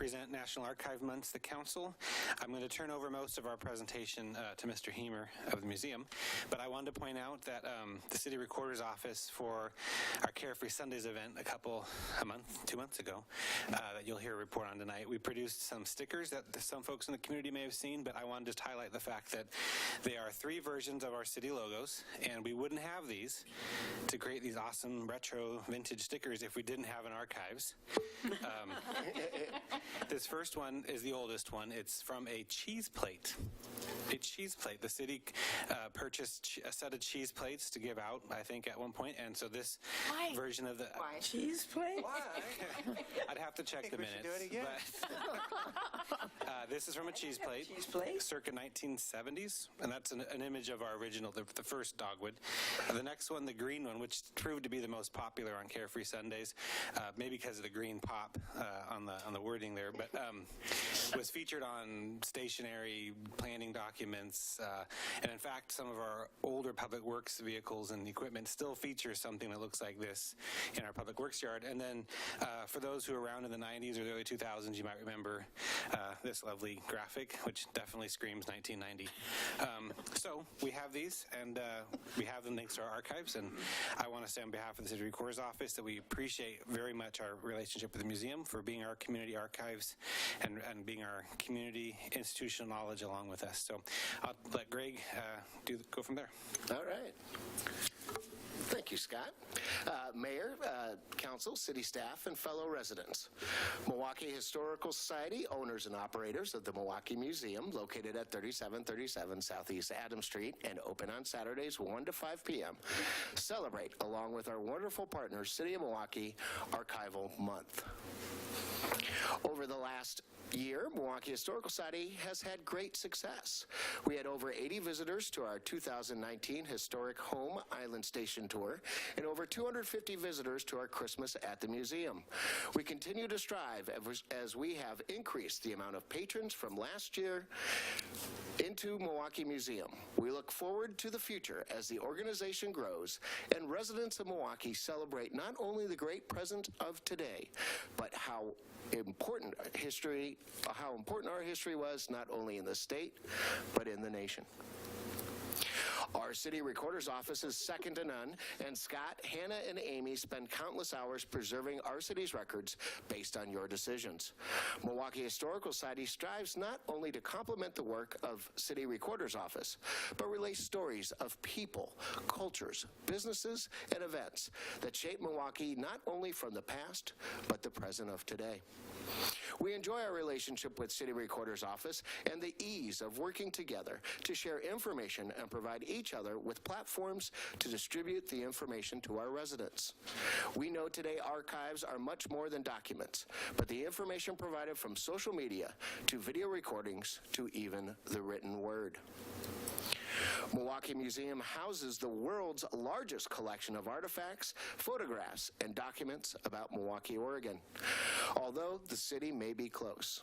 present National Archive Month to the Council. I'm going to turn over most of our presentation to Mr. Heemer of the museum, but I wanted to point out that the City Recorder's Office, for our Carefree Sundays event two months ago, that you'll hear a report on tonight, we produced some stickers that some folks in the community may have seen, but I wanted to just highlight the fact that they are 3 versions of our city logos, and we wouldn't have these to create these awesome retro vintage stickers if we didn't have an archives. This first one is the oldest one. It's from a cheese plate. A cheese plate. The city purchased a set of cheese plates to give out, I think, at one point, and so this version of the cheese plate. Why? I'd have to check the minutes. Do it again. But, this is from a cheese plate, circa 1970s, and that's an image of our original, the first dogwood. The next one, the green one, which proved to be the most popular on Carefree Sundays, maybe because of the green pop on the wording there, but was featured on stationary planning documents, and in fact, some of our older public works vehicles and equipment still feature something that looks like this in our public works yard. And then for those who are around in the 90s or the early 2000s, you might remember this lovely graphic, which definitely screams 1990. So we have these, and we have them thanks to our archives, and I want to say on behalf of the City Recorder's Office that we appreciate very much our relationship with the museum for being our community archives and being our community institutional knowledge along with us. So I'll let Greg go from there. All right. Thank you, Scott. Mayor, council, city staff, and fellow residents. Milwaukee Historical Society, owners and operators of the Milwaukee Museum, located at 3737 Southeast Adams Street and open on Saturdays 1 to 5 p.m., celebrate, along with our wonderful partners, City of Milwaukee Archival Month. Over the last year, Milwaukee Historical Society has had great success. We had over 80 visitors to our 2019 Historic Home Island Station Tour and over 250 visitors to our Christmas at the Museum. We continue to strive as we have increased the amount of patrons from last year into Milwaukee Museum. We look forward to the future as the organization grows and residents of Milwaukee celebrate not only the great present of today, but how important our history was, not only in the state, but in the nation. Our City Recorder's Office is second to none, and Scott, Hannah, and Amy spend countless hours preserving our city's records based on your decisions. Milwaukee Historical Society strives not only to complement the work of City Recorder's Office, but relay stories of people, cultures, businesses, and events that shape Milwaukee not only from the past, but the present of today. We enjoy our relationship with City Recorder's Office and the ease of working together to share information and provide each other with platforms to distribute the information to our residents. We know today archives are much more than documents, but the information provided from social media to video recordings to even the written word. Milwaukee Museum houses the world's largest collection of artifacts, photographs, and documents about Milwaukee, Oregon, although the city may be close.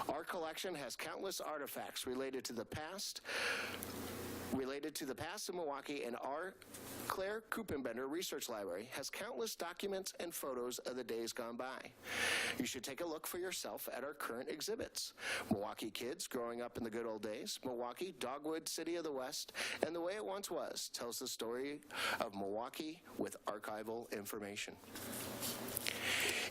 Our collection has countless artifacts related to the past of Milwaukee, and our Claire Kupenbender Research Library has countless documents and photos of the days gone by. You should take a look for yourself at our current exhibits. Milwaukee Kids Growing Up in the Good Old Days, Milwaukee, Dogwood, City of the West, and the Way It Once Was tells the story of Milwaukee with archival information.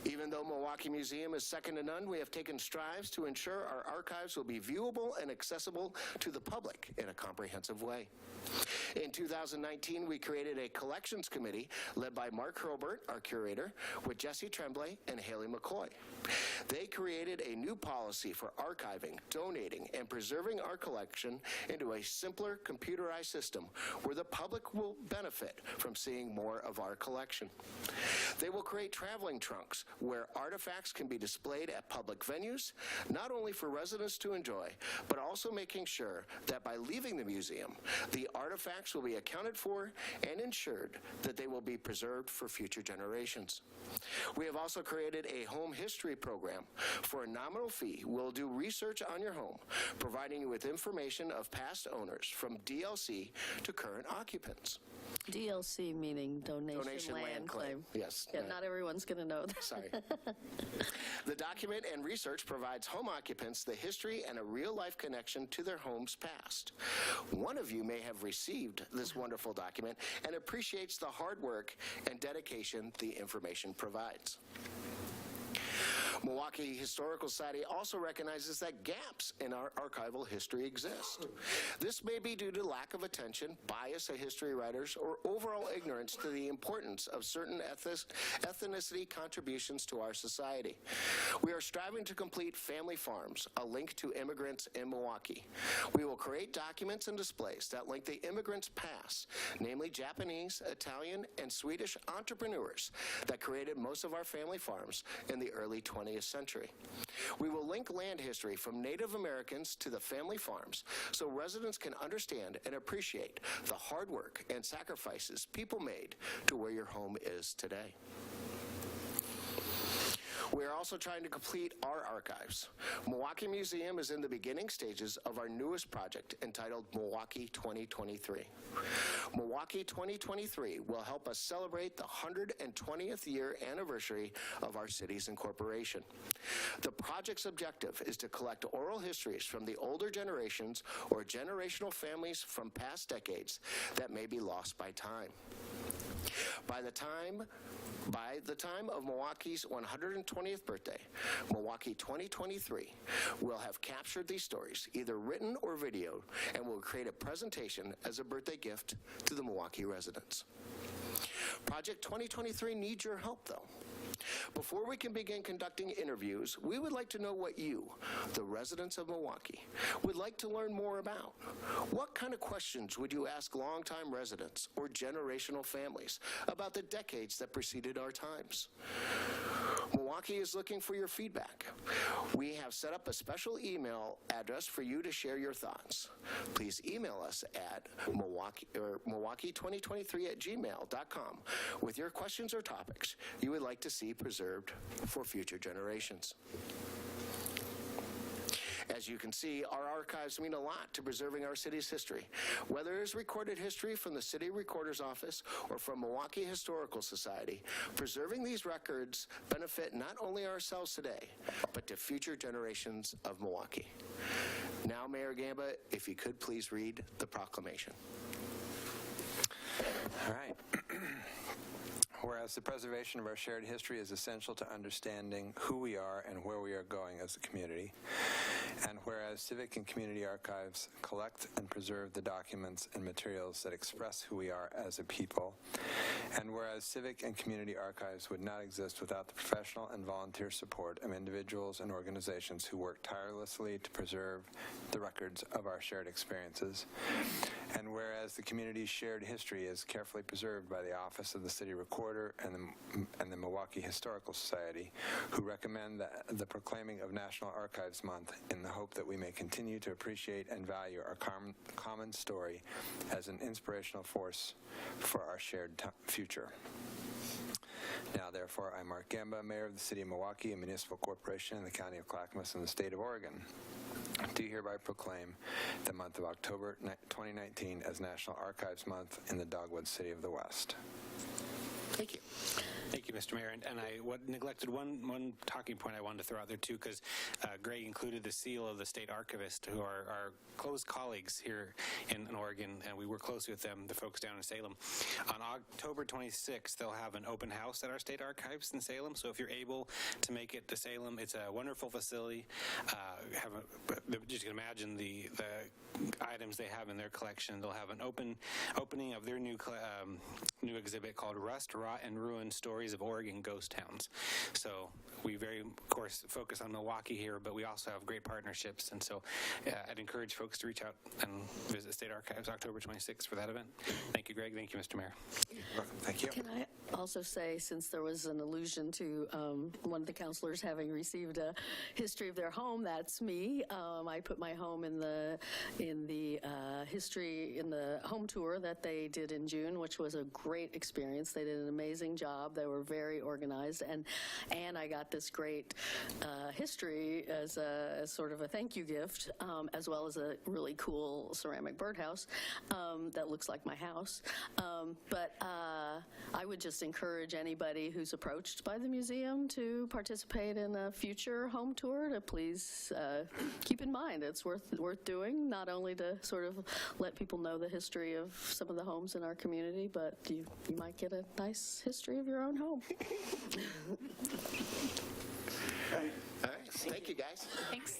Even though Milwaukee Museum is second to none, we have taken strides to ensure our archives will be viewable and accessible to the public in a comprehensive way. In 2019, we created a collections committee led by Mark Hurlbert, our curator, with Jesse Tremblay and Haley McCoy. They created a new policy for archiving, donating, and preserving our collection into a simpler computerized system where the public will benefit from seeing more of our collection. They will create traveling trunks where artifacts can be displayed at public venues, not only for residents to enjoy, but also making sure that by leaving the museum, the artifacts will be accounted for and ensured that they will be preserved for future generations. We have also created a home history program. For a nominal fee, we'll do research on your home, providing you with information of past owners from DLC to current occupants. DLC meaning donation land claim. Yes. Yeah, not everyone's going to know that. Sorry. The document and research provides home occupants the history and a real-life connection to their home's past. One of you may have received this wonderful document and appreciates the hard work and dedication the information provides. Milwaukee Historical Society also recognizes that gaps in our archival history exist. This may be due to lack of attention, bias of history writers, or overall ignorance to the importance of certain ethnicity contributions to our society. We are striving to complete Family Farms, a link to immigrants in Milwaukee. We will create documents and displays that link the immigrants' past, namely Japanese, Italian, and Swedish entrepreneurs that created most of our family farms in the early 20th century. We will link land history from Native Americans to the family farms so residents can understand and appreciate the hard work and sacrifices people made to where your home is today. We are also trying to complete our archives. Milwaukee Museum is in the beginning stages of our newest project entitled Milwaukee 2023. Milwaukee 2023 will help us celebrate the 120th year anniversary of our city's incorporation. The project's objective is to collect oral histories from the older generations or generational families from past decades that may be lost by time. By the time of Milwaukee's 120th birthday, Milwaukee 2023 will have captured these stories, either written or videoed, and will create a presentation as a birthday gift to the Milwaukee residents. Project 2023 needs your help, though. Before we can begin conducting interviews, we would like to know what you, the residents of Milwaukee, would like to learn more about. What kind of questions would you ask longtime residents or generational families about the decades that preceded our times? Milwaukee is looking for your feedback. We have set up a special email address for you to share your thoughts. Please email us at Milwaukee2023@gmail.com with your questions or topics you would like to see preserved for future generations. As you can see, our archives mean a lot to preserving our city's history. Whether it is recorded history from the City Recorder's Office or from Milwaukee Historical Society, preserving these records benefit not only ourselves today, but to future generations of Milwaukee. Now, Mayor Gamba, if you could please read the proclamation. All right. Whereas the preservation of our shared history is essential to understanding who we are and where we are going as a community, and whereas civic and community archives collect and preserve the documents and materials that express who we are as a people, and whereas civic and community archives would not exist without the professional and volunteer support of individuals and organizations who work tirelessly to preserve the records of our shared experiences, and whereas the community's shared history is carefully preserved by the Office of the City Recorder and the Milwaukee Historical Society, who recommend the proclaiming of National Archives Month in the hope that we may continue to appreciate and value our common story as an inspirational force for our shared future. Now, therefore, I, Mark Gamba, Mayor of the City of Milwaukee, a municipal corporation in the County of Clackamas in the state of Oregon, do hereby proclaim the month of October 2019 as National Archives Month in the Dogwood City of the West. Thank you. Thank you, Mr. Mayor. And I neglected one talking point I wanted to throw out there, too, because Greg included the seal of the state archivist, who are our close colleagues here in Oregon, and we work closely with them, the folks down in Salem. On October 26th, they'll have an open house at our state archives in Salem, so if you're able to make it to Salem, it's a wonderful facility. Just can imagine the items they have in their collection. They'll have an opening of their new exhibit called Rust, Rot, and Ruin Stories of Oregon Ghost Towns. So we of course, focus on Milwaukee here, but we also have great partnerships. And so I'd encourage folks to reach out and visit State Archives October 26th for that event. Thank you, Greg. Thank you, Mr. Mayor. You're welcome. Thank you. also say, since there was an allusion to one of the counselors having received a history of their home, that's me. I put my home in the home tour that they did in June, which was a great experience. They did an amazing job. They were very organized, and I got this great history as sort of a thank you gift, as well as a really cool ceramic birdhouse that looks like my house. But I would just encourage anybody who's approached by the museum to participate in a future home tour to please keep in mind it's worth doing, not only to sort of let people know the history of some of the homes in our community, but you might get a nice history of your own home. All right. Thank you, guys. Thanks.